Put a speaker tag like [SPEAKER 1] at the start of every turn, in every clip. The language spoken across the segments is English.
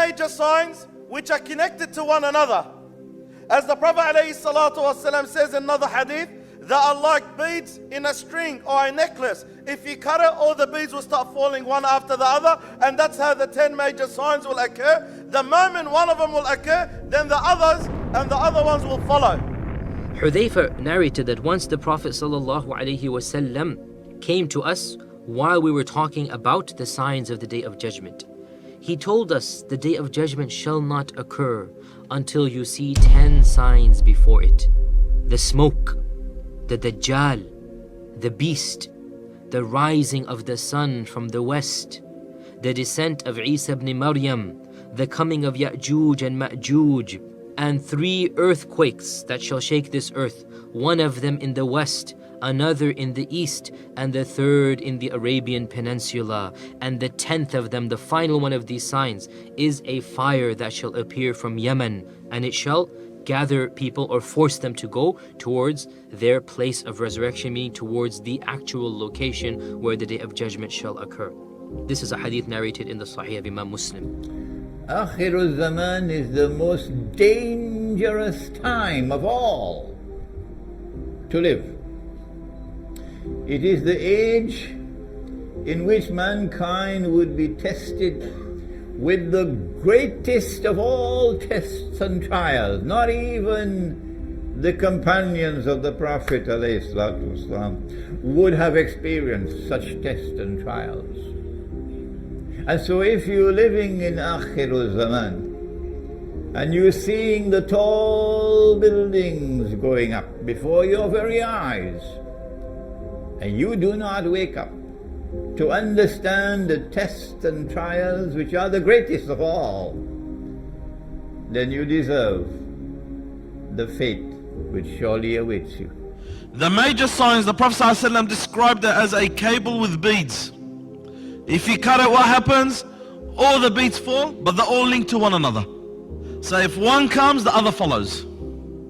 [SPEAKER 1] major signs which are connected to one another. As the Prophet ﷺ says in another hadith, that are like beads in a string or a necklace. If you cut it, all the beads will start falling one after the other, and that's how the 10 major signs will occur. The moment one of them will occur, then the others and the other ones will follow.
[SPEAKER 2] Hudhayfa narrated that once the Prophet ﷺ came to us while we were talking about the signs of the Day of Judgment. He told us the Day of Judgment shall not occur until you see 10 signs before it. The smoke, the Dajjal, the beast, the rising of the sun from the west, the descent of Isa ibn Maryam, the coming of Ya'juj and Ma'juj, and 3 earthquakes that shall shake this earth, one of them in the west, another in the east, and the 3rd in the Arabian Peninsula. And the 10th of them, the final one of these signs, is a fire that shall appear from Yemen, and it shall gather people or force them to go towards their place of resurrection, meaning towards the actual location where the Day of Judgment shall occur. This is a hadith narrated in the Sahih of Imam Muslim.
[SPEAKER 3] Akhirul Zaman is the most dangerous time of all to live. It is the age in which mankind would be tested with the greatest of all tests and trials. Not even the companions of the Prophet ﷺ would have experienced such tests and trials. And so if you're living in Akhirul Zaman and you're seeing the tall buildings going up before your very eyes, and you do not wake up to understand the tests and trials which are the greatest of all, then you deserve the fate which surely awaits you.
[SPEAKER 1] The major signs, the Prophet ﷺ described it as a cable with beads. If you cut it, what happens? All the beads fall, but they're all linked to one another. So if one comes, the other follows.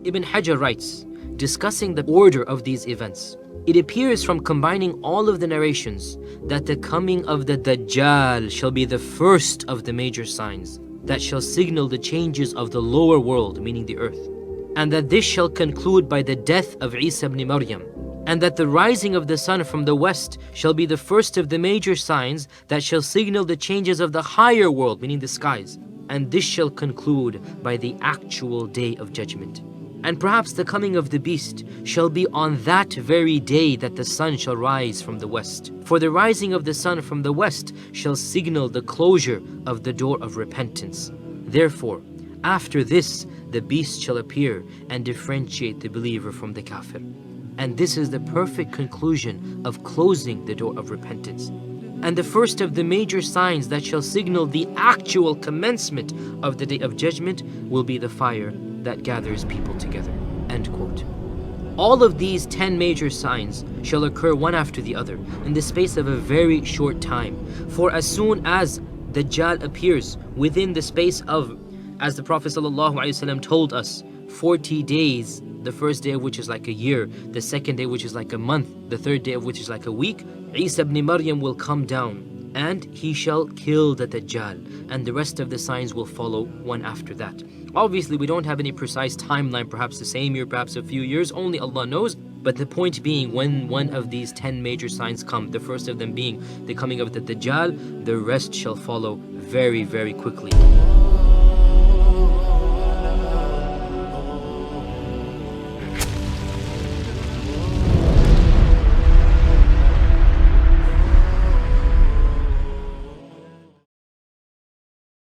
[SPEAKER 2] Ibn Hajar writes, discussing the order of these events, it appears from combining all of the narrations that the coming of the Dajjal shall be the first of the major signs that shall signal the changes of the lower world, meaning the earth, and that this shall conclude by the death of Isa ibn Maryam, and that the rising of the sun from the west shall be the first of the major signs that shall signal the changes of the higher world, meaning the skies, and this shall conclude by the actual Day of Judgment. And perhaps the coming of the beast shall be on that very day that the sun shall rise from the west. For the rising of the sun from the west shall signal the closure of the door of repentance. Therefore, after this, the beast shall appear and differentiate the believer from the kafir. And this is the perfect conclusion of closing the door of repentance. And the first of the major signs that shall signal the actual commencement of the Day of Judgment will be the fire that gathers people together. End quote. All of these 10 major signs shall occur one after the other in the space of a very short time. For as soon as Dajjal appears within the space of, as the Prophet ﷺ told us, 40 days, the first day of which is like a year, the second day which is like a month, the third day of which is like a week, Isa ibn Maryam will come down and he shall kill the Dajjal, and the rest of the signs will follow one after that. Obviously, we don't have any precise timeline, perhaps the same year, perhaps a few years, only Allah knows. But the point being, when one of these 10 major signs come, the first of them being the coming of the Dajjal, the rest shall follow very, very quickly.